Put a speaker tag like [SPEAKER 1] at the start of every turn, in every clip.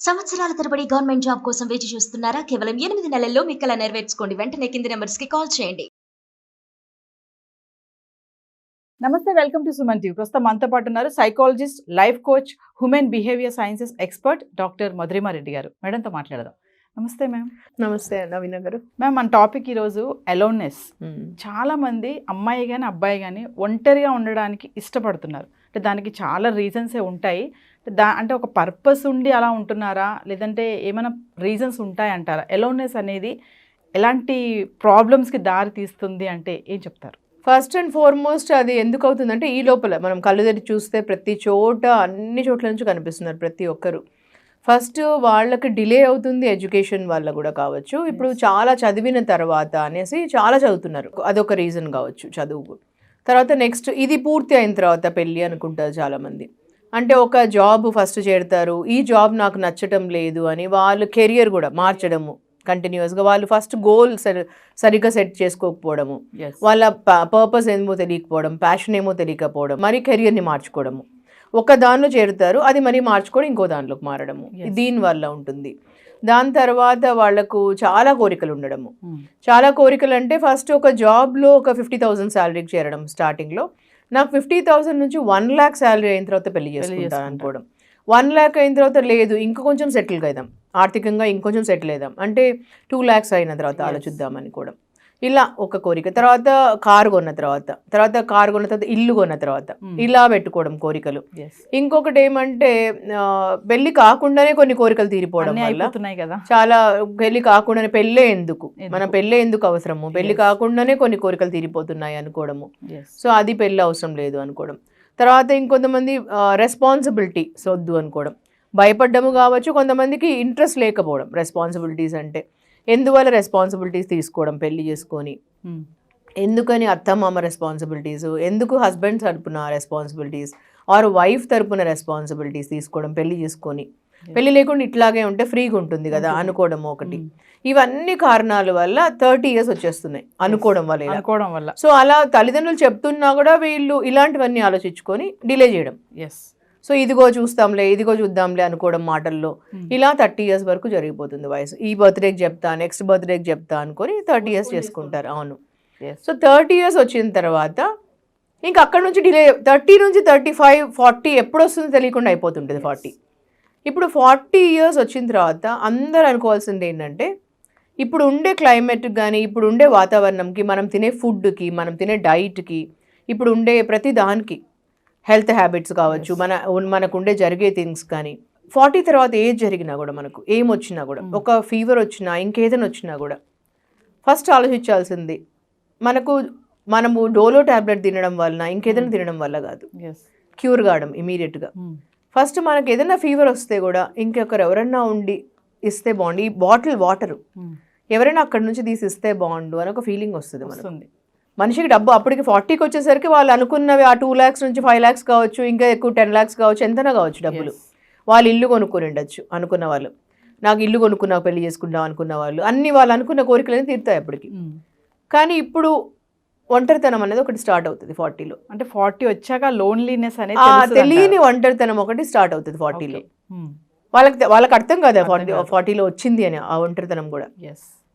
[SPEAKER 1] సంవత్సరాల తరబడి government job కోసం వేచి చూస్తున్నారా? కేవలం 8 నెలల్లో మీ కల నెరవేర్చుకోండి. వెంటనే కింది నంబర్స్‌కి కాల్ చేయండి.
[SPEAKER 2] నమస్తే, వెల్కమ్ టు సుమన్ టీవీ. ప్రస్తుతం మనతో పాటు ఉన్నారు psychologist, life coach, human behaviour sciences expert doctor Madhurima Reddy గారు. మేడంతో మాట్లాడదాం. నమస్తే మ్యామ్.
[SPEAKER 3] నమస్తే నవీన గారు.
[SPEAKER 2] మ్యామ్, మన టాపిక్ ఈరోజు అలోన్నెస్. చాలా మంది అమ్మాయి కానీ అబ్బాయి కానీ ఒంటరిగా ఉండడానికి ఇష్టపడుతున్నారు. అంటే దానికి చాలా రీజన్సే ఉంటాయి. అంటే ఒక పర్పస్ ఉండి అలా ఉంటున్నారా, లేదంటే ఏమైనా రీజన్స్ ఉంటాయంటారా? అలోన్నెస్ అనేది ఎలాంటి ప్రాబ్లమ్స్కి దారి తీస్తుంది అంటే ఏం చెప్తారు?
[SPEAKER 3] ఫస్ట్ అండ్ ఫార్మోస్ట్ అది ఎందుకు అవుతుందంటే, ఈ లోపల మనం కళ్ళు తెరిచి చూస్తే ప్రతి చోట అన్ని చోట్ల నుంచి కనిపిస్తున్నారు ప్రతి ఒక్కరు. ఫస్ట్ వాళ్ళకి డిలే అవుతుంది ఎడ్యుకేషన్ వల్ల కూడా కావచ్చు. ఇప్పుడు చాలా చదివిన తర్వాత అనేసి చాలా చదువుతున్నారు, అదొక రీజన్ కావచ్చు చదువు. తర్వాత నెక్స్ట్ ఇది పూర్తి అయిన తర్వాత పెళ్ళి అనుకుంటారు చాలామంది. అంటే ఒక జాబ్ ఫస్ట్ చేరుతారు, ఈ జాబ్ నాకు నచ్చటం లేదు అని వాళ్ళు కెరియర్ కూడా మార్చడము కంటిన్యూస్గా. వాళ్ళు ఫస్ట్ గోల్ సరిగ్గా సెట్ చేసుకోకపోవడము, వాళ్ళ పర్పస్ ఏమో తెలియకపోవడం, ప్యాషన్ ఏమో తెలియకపోవడం, మరి కెరియర్ని మార్చుకోవడము. ఒక దానిలో చేరుతారు, అది మరీ మార్చుకోవడం ఇంకో దానిలోకి మారడము, దీనివల్ల ఉంటుంది. దాని తర్వాత వాళ్లకు చాలా కోరికలు ఉండడము. చాలా కోరికలు అంటే ఫస్ట్ ఒక జాబ్లో ఒక 50,000 శాలరీకి చేరడం స్టార్టింగ్లో. నాకు 50,000 నుంచి 1 lakh శాలరీ అయిన తర్వాత పెళ్లి చేసుకుంటాను అనుకోవడం. 1 lakh అయిన తర్వాత లేదు, ఇంకా కొంచెం సెటిల్ అవుదాం, ఆర్థికంగా ఇంకొంచెం సెటిల్ అవుదాం అంటే 2 lakhs అయిన తర్వాత ఆలోచిద్దాం అనుకోవడం. ఇలా ఒక కోరిక. తర్వాత కారు కొన్న తర్వాత ఇల్లు కొన్న తర్వాత ఇలా పెట్టుకోవడం కోరికలు. ఇంకొకటి ఏమంటే పెళ్లి కాకుండానే కొన్ని కోరికలు తీరిపోవడం వల్ల చాలా, పెళ్లి కాకుండానే పెళ్ళే ఎందుకు, మన పెళ్ళే ఎందుకు అవసరము, పెళ్లి కాకుండానే కొన్ని కోరికలు తీరిపోతున్నాయి అనుకోవడము. సో అది పెళ్ళి అవసరం లేదు అనుకోవడం. తర్వాత ఇంకొంతమంది రెస్పాన్సిబిలిటీ వద్దు అనుకోవడం, భయపడ్డము కావచ్చు. కొంతమందికి ఇంట్రెస్ట్ లేకపోవడం రెస్పాన్సిబిలిటీస్ అంటే. ఎందువల్ల రెస్పాన్సిబిలిటీస్ తీసుకోవడం పెళ్లి చేసుకొని, ఎందుకని అత్తమామ రెస్పాన్సిబిలిటీస్, ఎందుకు హస్బెండ్ తరపున రెస్పాన్సిబిలిటీస్ ఆర్ వైఫ్ తరపున రెస్పాన్సిబిలిటీస్ తీసుకోవడం పెళ్లి చేసుకొని. పెళ్లి లేకుండా ఇట్లాగే ఉంటే ఫ్రీగా ఉంటుంది కదా అనుకోవడం ఒకటి. ఇవన్నీ కారణాల వల్ల 30 years వచ్చేస్తున్నాయి అనుకోవడం వల్ల. సో అలా తల్లిదండ్రులు చెప్తున్నా కూడా వీళ్ళు ఇలాంటివన్నీ ఆలోచించుకొని డిలే చేయడం. సో ఇదిగో చూద్దాంలే అనుకోవడం మాటల్లో. ఇలా 30 years వరకు జరిగిపోతుంది వయసు. ఈ బర్త్డేకి చెప్తా, నెక్స్ట్ బర్త్డేకి చెప్తా అనుకొని 30 years చేసుకుంటారు. అవును. సో 30 years వచ్చిన తర్వాత ఇంకా అక్కడ నుంచి డిలే, 30 నుంచి 35, 40 ఎప్పుడు వస్తుందో తెలియకుండా అయిపోతుంటుంది 40. ఇప్పుడు 40 years వచ్చిన తర్వాత అందరూ అనుకోవాల్సింది ఏంటంటే, ఇప్పుడు ఉండే క్లైమేట్కి కానీ, ఇప్పుడు ఉండే వాతావరణంకి, మనం తినే ఫుడ్కి, మనం తినే డైట్కి, ఇప్పుడు ఉండే ప్రతి దానికి, హెల్త్ హ్యాబిట్స్ కావచ్చు, మనకుండే జరిగే థింగ్స్ కానీ, 40 తర్వాత ఏజ్ జరిగినా కూడా, మనకు ఏమొచ్చినా కూడా, ఒక ఫీవర్ వచ్చినా ఇంకేదైనా వచ్చినా కూడా ఫస్ట్ ఆలోచించాల్సింది మనము డోలో ట్యాబ్లెట్ తినడం వలన, ఇంకేదైనా తినడం వల్ల కాదు, క్యూర్ కావడం ఇమీడియట్గా. ఫస్ట్ మనకు ఏదైనా ఫీవర్ వస్తే కూడా ఇంకొకరు ఎవరన్నా ఉండి ఇస్తే బాగుండు, ఈ బాటిల్ వాటరు ఎవరైనా అక్కడి నుంచి తీసి ఇస్తే బాగుండు అని ఒక ఫీలింగ్ వస్తుంది మనకు. మనిషికి డబ్బు అప్పటికి 40కి వచ్చేసరికి వాళ్ళు అనుకున్నవి ఆ 2 lakhs నుంచి 5 lakhs కావచ్చు, ఇంకా ఎక్కువ 10 lakhs కావచ్చు, ఎంతనా కావచ్చు డబ్బులు. వాళ్ళు ఇల్లు కొనుక్కొని ఉండొచ్చు అనుకున్న వాళ్ళు, నాకు ఇల్లు కొనుక్కున్నా పెళ్లి చేసుకుంటాం అనుకున్న వాళ్ళు, అన్ని వాళ్ళు అనుకున్న కోరికలని తీరుతాయి అప్పటికి. కానీ ఇప్పుడు ఒంటరితనం అనేది ఒకటి స్టార్ట్ అవుతుంది 40లో. అంటే 40 వచ్చాక లోన్లీనెస్ అనేది తెలియని ఒంటరితనం ఒకటి స్టార్ట్ అవుతుంది 40లో. వాళ్ళకి అర్థం కాదు 40లో వచ్చింది అని ఆ ఒంటరితనం కూడా.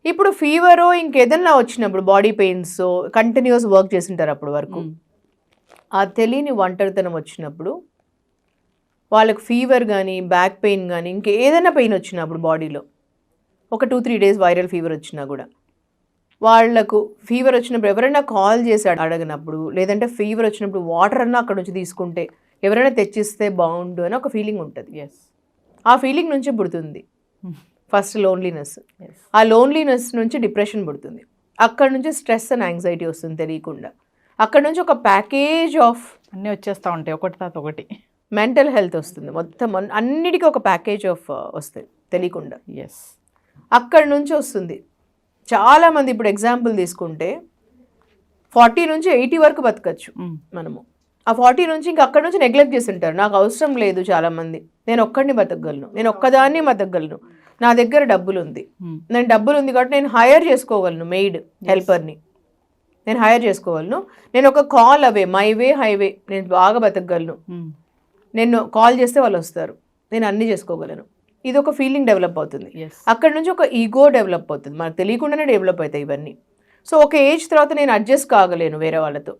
[SPEAKER 3] ఇప్పుడు ఫీవరో ఇంకేదన్నా వచ్చినప్పుడు, బాడీ పెయిన్స్, కంటిన్యూస్ వర్క్ చేసింటారు అప్పటి వరకు, ఆ తెలియని ఒంటరితనం వచ్చినప్పుడు వాళ్ళకి ఫీవర్ కానీ, బ్యాక్ పెయిన్ కానీ, ఇంకేదైనా పెయిన్ వచ్చినప్పుడు బాడీలో ఒక 2-3 days వైరల్ ఫీవర్ వచ్చినా కూడా, వాళ్లకు ఫీవర్ వచ్చినప్పుడు ఎవరైనా కాల్ చేసి అడగనప్పుడు, లేదంటే ఫీవర్ వచ్చినప్పుడు వాటర్ అన్నా అక్కడ నుంచి తీసుకుంటే ఎవరైనా తెచ్చిస్తే బాగుండు అని ఒక ఫీలింగ్ ఉంటుంది. ఆ ఫీలింగ్ నుంచి పుడుతుంది ఫస్ట్ లోన్లీనెస్. ఆ లోన్లీనెస్ నుంచి డిప్రెషన్ పుడుతుంది. అక్కడ నుంచి స్ట్రెస్ అండ్ యాంగ్జైటీ వస్తుంది తెలియకుండా. అక్కడ నుంచి ఒక ప్యాకేజ్ ఆఫ్
[SPEAKER 2] అన్నీ వచ్చేస్తూ ఉంటాయి, ఒకటి తర్వాత ఒకటి.
[SPEAKER 3] మెంటల్ హెల్త్ వస్తుంది, మొత్తం అన్నిటికీ ఒక ప్యాకేజ్ ఆఫ్ వస్తుంది తెలియకుండా. అక్కడ నుంచి వస్తుంది. చాలామంది ఇప్పుడు ఎగ్జాంపుల్ తీసుకుంటే 40 నుంచి 80 వరకు బతకచ్చు మనము. ఆ 40 నుంచి ఇంకా అక్కడ నుంచి నెగ్లెక్ట్ చేసి ఉంటారు, నాకు అవసరం లేదు చాలామంది, నేను ఒక్కడిని బతకగలను, నేను ఒక్కదాన్ని బతకగలను, నా దగ్గర డబ్బులు ఉంది కాబట్టి నేను హైర్ చేసుకోగలను, మెయిడ్ హెల్పర్ని నేను హైర్ చేసుకోగలను, నేను ఒక call away, my way highway, నేను బాగా బతకగలను, నేను కాల్ చేస్తే వాళ్ళు వస్తారు, నేను అన్నీ చేసుకోగలను. ఇది ఒక ఫీలింగ్ డెవలప్ అవుతుంది.
[SPEAKER 2] Yes.
[SPEAKER 3] అక్కడ నుంచి ఒక ఈగో డెవలప్ అవుతుంది, మనకు తెలియకుండానే డెవలప్ అవుతాయి ఇవన్నీ. సో ఒక ఏజ్ తర్వాత నేను అడ్జస్ట్ కాగలేను వేరే వాళ్ళతో,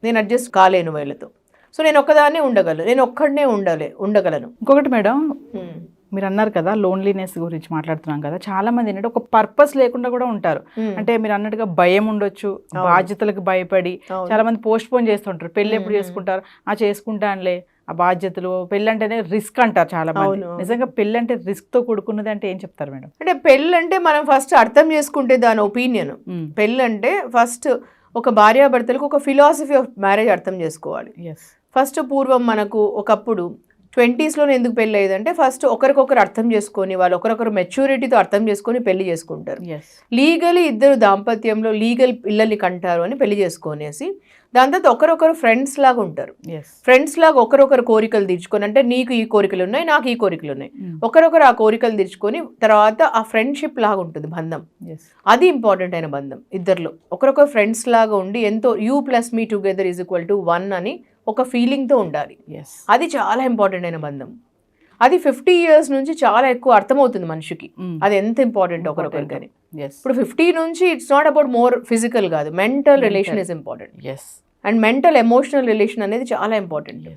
[SPEAKER 3] నేను అడ్జస్ట్ కాలేను వీళ్ళతో, సో నేను ఒక్కదాన్నే ఉండగలను, నేను ఒక్కడనే ఉండగలను.
[SPEAKER 2] ఇంకొకటి మేడం, మీరు అన్నారు కదా లోన్లీనెస్ గురించి మాట్లాడుతున్నాం కదా, చాలా మంది ఏంటంటే ఒక పర్పస్ లేకుండా కూడా ఉంటారు. అంటే మీరు అన్నట్టుగా భయం ఉండొచ్చు, బాధ్యతలకు భయపడి చాలా మంది పోస్ట్ పోన్ చేస్తుంటారు. పెళ్లి ఎప్పుడు చేసుకుంటారు, చేసుకుంటానులే, ఆ బాధ్యతలు, పెళ్ళి అంటేనే రిస్క్ అంటారు చాలా మంది. నిజంగా పెళ్ళి అంటే రిస్క్ తో కూడుకున్నది అంటే ఏం చెప్తారు మేడం?
[SPEAKER 3] అంటే పెళ్ళి అంటే మనం ఫస్ట్ అర్థం చేసుకుంటే దాని ఒపీనియన్, పెళ్ళి అంటే ఫస్ట్ ఒక భార్యాభర్తలకు ఒక ఫిలాసఫీ ఆఫ్ మ్యారేజ్ అర్థం చేసుకోవాలి. ఫస్ట్ పూర్వం మనకు ఒకప్పుడు 20s ఎందుకు పెళ్ళి అయ్యేదంటే ఫస్ట్ ఒకరికొకరు అర్థం చేసుకొని వాళ్ళు ఒకరొకరు మెచ్యూరిటీతో అర్థం చేసుకొని పెళ్లి చేసుకుంటారు. లీగలీ ఇద్దరు దాంపత్యంలో లీగల్ పిల్లల్ని కంటారు అని పెళ్లి చేసుకొనేసి దాని తర్వాత ఒకరొకరు ఫ్రెండ్స్ లాగా ఉంటారు. ఫ్రెండ్స్ లాగా ఒకరొకరు కోరికలు తీర్చుకొని, అంటే నీకు ఈ కోరికలు ఉన్నాయి, నాకు ఈ కోరికలు ఉన్నాయి, ఒకరొకరు ఆ కోరికలు తీర్చుకొని తర్వాత ఆ ఫ్రెండ్షిప్ లాగా ఉంటుంది బంధం. అది ఇంపార్టెంట్ అయిన బంధం, ఇద్దరిలో ఒకరొకరు ఫ్రెండ్స్ లాగా ఉండి ఎంతో U+me=1 అని ఒక ఫీలింగ్తో ఉండాలి. అది చాలా ఇంపార్టెంట్ అయిన బంధం. అది 50 years నుంచి చాలా ఎక్కువ అర్థమవుతుంది మనిషికి అది ఎంత ఇంపార్టెంట్ ఒకరొకరికి. ఇప్పుడు 50 నుంచి it's not about more physical కాదు, mental relation is important. And mental emotional relation అనేది చాలా ఇంపార్టెంట్.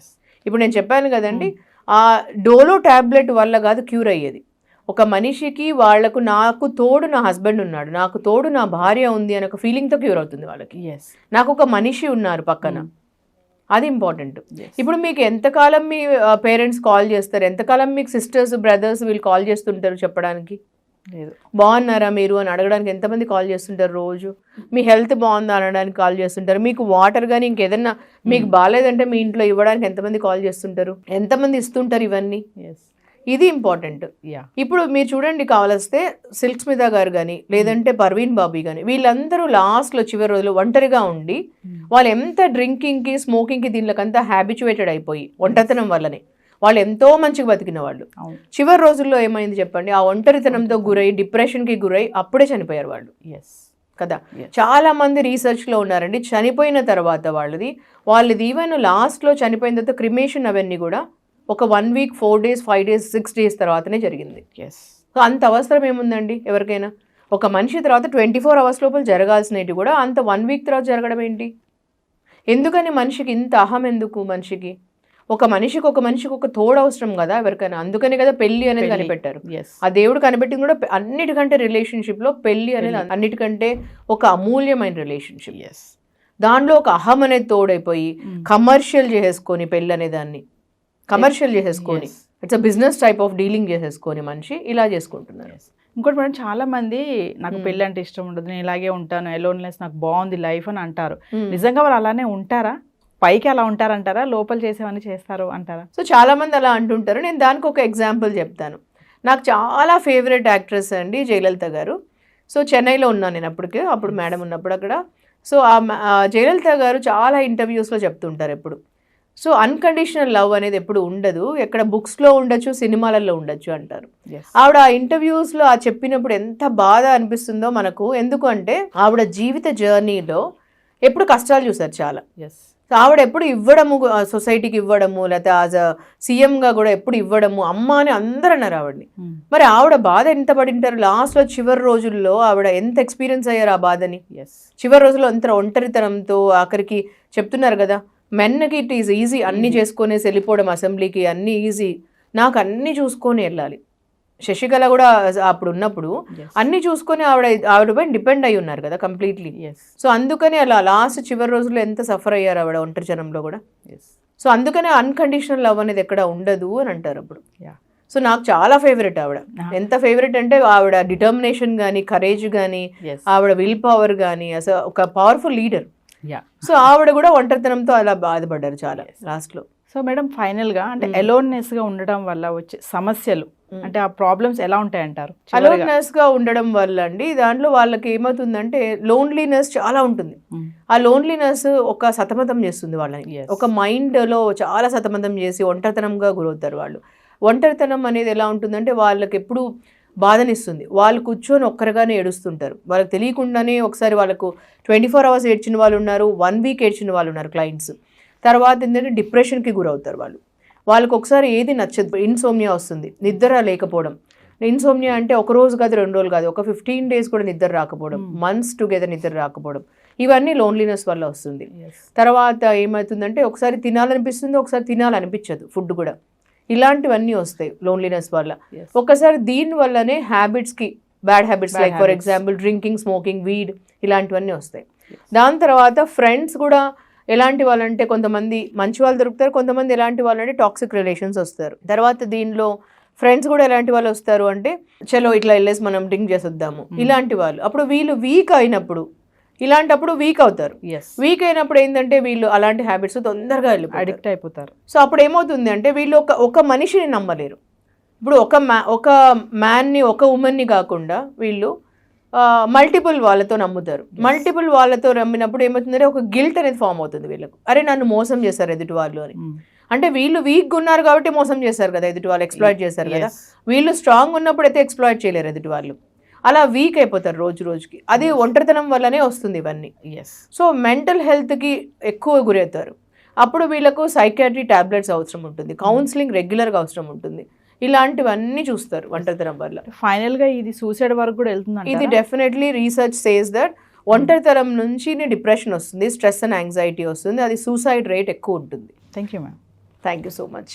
[SPEAKER 3] ఇప్పుడు నేను చెప్పాను కదండి, ఆ డోలో టాబ్లెట్ వల్ల కాదు క్యూర్ అయ్యేది. ఒక మనిషికి వాళ్లకు నాకు తోడు నా హస్బెండ్ ఉన్నాడు, నాకు తోడు నా భార్య ఉంది అనే ఒక ఫీలింగ్తో క్యూర్ అవుతుంది వాళ్ళకి. నాకు ఒక మనిషి ఉన్నారు పక్కన, అది ఇంపార్టెంట్. ఇప్పుడు మీకు ఎంతకాలం మీ పేరెంట్స్ కాల్ చేస్తారు, ఎంతకాలం మీకు సిస్టర్స్ బ్రదర్స్ వీళ్ళు కాల్ చేస్తుంటారు చెప్పడానికి
[SPEAKER 2] లేదు,
[SPEAKER 3] బాగున్నారా మీరు అని అడగడానికి ఎంతమంది కాల్ చేస్తుంటారు రోజు, మీ హెల్త్ బాగుందా అనడానికి కాల్ చేస్తుంటారు, మీకు వాటర్ కానీ ఇంకేదన్నా మీకు బాగాలేదంటే మీ ఇంట్లో ఇవ్వడానికి ఎంతమంది కాల్ చేస్తుంటారు, ఎంతమంది ఇస్తుంటారు ఇవన్నీ. ఇది ఇంపార్టెంట్. ఇప్పుడు మీరు చూడండి, కావాల్స్తే సిల్క్ స్మిత గారు కానీ లేదంటే పర్వీన్ బాబీ కానీ వీళ్ళందరూ లాస్ట్లో చివరి రోజులు ఒంటరిగా ఉండి వాళ్ళు ఎంత డ్రింకింగ్కి స్మోకింగ్కి దీనికంతా హ్యాబిచువేటెడ్ అయిపోయి ఒంటరితనం వల్లనే వాళ్ళు ఎంతో మంచిగా బతికిన వాళ్ళు చివరి రోజుల్లో ఏమైంది చెప్పండి, ఆ ఒంటరితనంతో గురై డిప్రెషన్కి గురై అప్పుడే చనిపోయారు వాళ్ళు కదా. చాలా మంది రీసెర్చ్లో ఉన్నారండి, చనిపోయిన తర్వాత వాళ్ళది ఈవెన్ లాస్ట్లో చనిపోయిన తర్వాత క్రిమేషన్ అవన్నీ కూడా ఒక 1 week 4 days 5 days 6 days తర్వాతనే జరిగింది. సో అంత అవసరం ఏముందండి ఎవరికైనా, ఒక మనిషి తర్వాత 24 hours లోపల జరగాల్సినవి కూడా అంత 1 week తర్వాత జరగడం ఏంటి? ఎందుకని మనిషికి ఇంత అహం ఎందుకు? మనిషికి ఒక మనిషికి ఒక తోడు అవసరం కదా ఎవరికైనా, అందుకనే కదా పెళ్లి అనేది కనిపెట్టారు. ఆ దేవుడు కనిపెట్టింది కూడా అన్నిటికంటే రిలేషన్షిప్లో పెళ్లి అనేది అన్నిటికంటే ఒక అమూల్యమైన రిలేషన్షిప్. దానిలో ఒక అహం అనేది తోడైపోయి కమర్షియల్ చేసేసుకొని పెళ్ళి అనే దాన్ని కమర్షియల్ చేసేసుకొని it's a business type of dealing చేసేసుకొని మనిషి ఇలా చేసుకుంటున్నారు.
[SPEAKER 2] ఇంకోటి మేడం, చాలా మంది నాకు పెళ్ళి అంటే ఇష్టం ఉండదు, నేను ఇలాగే ఉంటాను, ఎలోన్లెస్ నాకు బాగుంది లైఫ్ అని అంటారు. నిజంగా వాళ్ళు అలానే ఉంటారా? పైకి అలా ఉంటారంటారా, లోపల చేసేవన్నీ చేస్తారు అంటారా?
[SPEAKER 3] సో చాలా మంది అలా అంటుంటారు. నేను దానికి ఒక ఎగ్జాంపుల్ చెప్తాను. నాకు చాలా ఫేవరెట్ యాక్ట్రెస్ అండి జయలలిత గారు. సో చెన్నైలో ఉన్నాను నేను అప్పుడు మేడం ఉన్నప్పుడు అక్కడ. సో ఆ జయలలిత గారు చాలా ఇంటర్వ్యూస్లో చెప్తుంటారు ఎప్పుడు, సో అన్కండిషనల్ లవ్ అనేది ఎప్పుడు ఉండదు, ఎక్కడ బుక్స్లో ఉండొచ్చు, సినిమాలలో ఉండొచ్చు అంటారు. ఆవిడ ఆ ఇంటర్వ్యూస్లో ఆ చెప్పినప్పుడు ఎంత బాధ అనిపిస్తుందో మనకు. ఎందుకు అంటే ఆవిడ జీవిత జర్నీలో ఎప్పుడు కష్టాలు చూసారు చాలా. సో ఆవిడ ఎప్పుడు ఇవ్వడము, సొసైటీకి ఇవ్వడము, లేకపోతే యాజ్ అ సీఎంగా కూడా ఎప్పుడు ఇవ్వడము, అమ్మ అని అందరూ అన్నారు ఆవిడని. మరి ఆవిడ బాధ ఎంత పడింటారు లాస్ట్లో చివరి రోజుల్లో, ఆవిడ ఎంత ఎక్స్పీరియన్స్ అయ్యారు ఆ బాధని. చివరి రోజుల్లో అంత ఒంటరితనంతో ఆఖరికి చెప్తున్నారు కదా, మెన్కి ఇట్ ఈజ్ ఈజీ అన్నీ చేసుకునేసి వెళ్ళిపోవడం అసెంబ్లీకి, అన్నీ ఈజీ, నాకు అన్నీ చూసుకొని వెళ్ళాలి. శశికళ కూడా అప్పుడు ఉన్నప్పుడు అన్నీ చూసుకొని ఆవిడపై డిపెండ్ అయి ఉన్నారు కదా కంప్లీట్లీ. సో అందుకని అలా లాస్ట్ చివరి రోజుల్లో ఎంత సఫర్ అయ్యారు ఆవిడ ఒంటరితనంలో కూడా. సో అందుకనే అన్కండిషనల్ లవ్ అనేది ఎక్కడ ఉండదు అని అంటారు అప్పుడు. సో నాకు చాలా ఫేవరెట్ ఆవిడ. ఎంత ఫేవరెట్ అంటే ఆవిడ డిటర్మినేషన్ కానీ, కరేజ్ కానీ, ఆవిడ విల్ పవర్ కానీ, అసలు ఒక పవర్ఫుల్ లీడర్. సో ఆవిడ కూడా ఒంటరితనంతో అలా బాధపడ్డారు చాలా లాస్ట్లో.
[SPEAKER 2] సో మేడం, ఫైనల్గా అంటే అలోన్నెస్గా ఉండడం వల్ల వచ్చే సమస్యలు అంటే ఆ ప్రాబ్లమ్స్ ఎలా ఉంటాయంటారు?
[SPEAKER 3] అలోన్నెస్గా ఉండడం వల్ల అండి దాంట్లో వాళ్ళకి ఏమవుతుందంటే లోన్లీనెస్ చాలా ఉంటుంది. ఆ లోన్లీనెస్ ఒక సతమతం చేస్తుంది వాళ్ళని, ఒక మైండ్లో చాలా సతమతం చేసి ఒంటరితనంగా గురవుతారు వాళ్ళు. ఒంటరితనం అనేది ఎలా ఉంటుందంటే వాళ్ళకి ఎప్పుడు బాధనిస్తుంది. వాళ్ళు కూర్చొని ఒక్కరిగానే ఏడుస్తుంటారు, వాళ్ళకి తెలియకుండానే. ఒకసారి వాళ్ళకు 24 hours ఏడ్చిన వాళ్ళు ఉన్నారు, 1 week ఏడ్చిన వాళ్ళు ఉన్నారు క్లయింట్స్. తర్వాత ఏంటంటే డిప్రెషన్కి గురవుతారు వాళ్ళు. వాళ్ళకి ఒకసారి ఏది నచ్చదు. ఇన్సోమ్నియా వస్తుంది, నిద్ర లేకపోవడం. ఇన్సోమ్నియా అంటే ఒక రోజు కాదు, 2 రోజులు కాదు, ఒక 15 days కూడా నిద్ర రాకపోవడం, మంత్స్ టుగెదర్ నిద్ర రాకపోవడం, ఇవన్నీ లోన్లీనెస్ వల్ల వస్తుంది. తర్వాత ఏమవుతుందంటే ఒకసారి తినాలనిపిస్తుంది, ఒకసారి తినాలనిపించదు ఫుడ్ కూడా. ఇలాంటివన్నీ వస్తాయి లోన్లీనెస్ వల్ల. ఒకసారి దీని వల్లనే హ్యాబిట్స్కి, bad habits like for example drinking, smoking, weed, ఇలాంటివన్నీ వస్తాయి. దాని తర్వాత ఫ్రెండ్స్ కూడా ఎలాంటి వాళ్ళంటే కొంతమంది మంచి వాళ్ళు దొరుకుతారు, కొంతమంది ఎలాంటి వాళ్ళంటే టాక్సిక్ రిలేషన్స్ వస్తారు. తర్వాత దీనిలో ఫ్రెండ్స్ కూడా ఎలాంటి వాళ్ళు వస్తారు అంటే చలో ఇట్లా వెళ్ళేసి మనం డ్రింక్ చేసొద్దాము, ఇలాంటి వాళ్ళు. అప్పుడు వీళ్ళు వీక్ అయినప్పుడు, ఇలాంటప్పుడు వీక్ అవుతారు. వీక్ అయినప్పుడు ఏంటంటే వీళ్ళు అలాంటి హ్యాబిట్స్ తొందరగా
[SPEAKER 2] అడిక్ట్ అయిపోతారు.
[SPEAKER 3] సో అప్పుడు ఏమవుతుంది అంటే వీళ్ళు ఒక మనిషిని నమ్మలేరు. ఇప్పుడు ఒక మ్యాన్ని, ఒక ఉమెన్ని కాకుండా వీళ్ళు మల్టిపుల్ వాళ్ళతో నమ్ముతారు. మల్టిపుల్ వాళ్ళతో నమ్మినప్పుడు ఏమవుతుందంటే ఒక గిల్ట్ అనేది ఫామ్ అవుతుంది వీళ్ళకు. అరే నన్ను మోసం చేశారు ఎదుటి వాళ్ళు అని. అంటే వీళ్ళు వీక్గా ఉన్నారు కాబట్టి మోసం చేశారు కదా, ఎదుటి వాళ్ళు ఎక్స్ప్లాయిట్ చేశారు కదా. వీళ్ళు స్ట్రాంగ్ ఉన్నప్పుడు అయితే ఎక్స్ప్లాయిట్ చేయలేరు ఎదుటి వాళ్ళు. అలా వీక్ అయిపోతారు రోజు రోజుకి. అది ఒంటరితనం వల్లనే వస్తుంది ఇవన్నీ. సో మెంటల్ హెల్త్కి ఎక్కువ గురవుతారు. అప్పుడు వీళ్ళకు సైకాట్రీ టాబ్లెట్స్ అవసరం ఉంటుంది, కౌన్సిలింగ్ రెగ్యులర్గా అవసరం ఉంటుంది. ఇలాంటివన్నీ చూస్తారు ఒంటరితనం వల్ల.
[SPEAKER 2] ఫైనల్గా ఇది సూసైడ్ వరకు కూడా వెళ్తుంది.
[SPEAKER 3] ఇది డెఫినెట్లీ రీసెర్చ్ సేస్ దట్ ఒంటరితనం నుంచి డిప్రెషన్ వస్తుంది, స్ట్రెస్ అండ్ యాంగ్జైటీ వస్తుంది, అది సూసైడ్ రేట్ ఎక్కువ ఉంటుంది.
[SPEAKER 2] Thank you ma'am.
[SPEAKER 3] Thank you so much.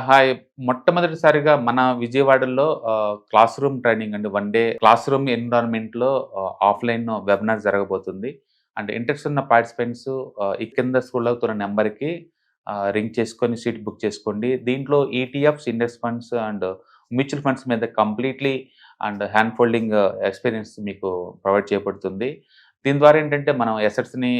[SPEAKER 4] Hi. మొట్టమొదటిసారిగా మన విజయవాడలో క్లాస్ రూమ్ ట్రైనింగ్ అండి, 1 day క్లాస్ రూమ్ ఎన్విరాన్మెంట్లో ఆఫ్లైన్ వెబినార్ జరగబోతుంది. అండ్ ఇంట్రెస్ట్ ఉన్న పార్టిసిపెంట్స్ ఈ కింద స్కూల్ అవుతున్న నెంబర్కి రింగ్ చేసుకొని సీట్ బుక్ చేసుకోండి. దీంట్లో ETFs, index funds and mutual funds మీద completely and hand folding experience మీకు ప్రొవైడ్ చేయబడుతుంది. దీని ద్వారా ఏంటంటే మనం ఎసెట్స్ని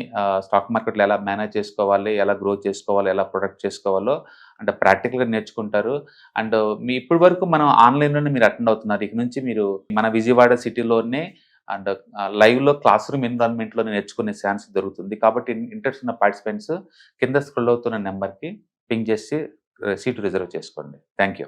[SPEAKER 4] స్టాక్ మార్కెట్లో ఎలా మేనేజ్ చేసుకోవాలి, ఎలా గ్రో చేసుకోవాలి, ఎలా ప్రొడక్ట్ చేసుకోవాలో అంటే ప్రాక్టికల్గా నేర్చుకుంటారు. అండ్ ఇప్పటి వరకు మనం ఆన్లైన్లోనే మీరు అటెండ్ అవుతున్నారు. ఇక నుంచి మీరు మన విజయవాడ సిటీలోనే అండ్ లైవ్లో క్లాస్ రూమ్ ఎన్విరాన్మెంట్లో నేర్చుకునే ఛాన్స్ దొరుకుతుంది. కాబట్టి ఇంట్రెస్ట్ ఉన్న పార్టిసిపెంట్స్ కింద స్క్రోల్ అవుతున్న నెంబర్కి పింగ్ చేసి సీటు రిజర్వ్ చేసుకోండి. Thank you.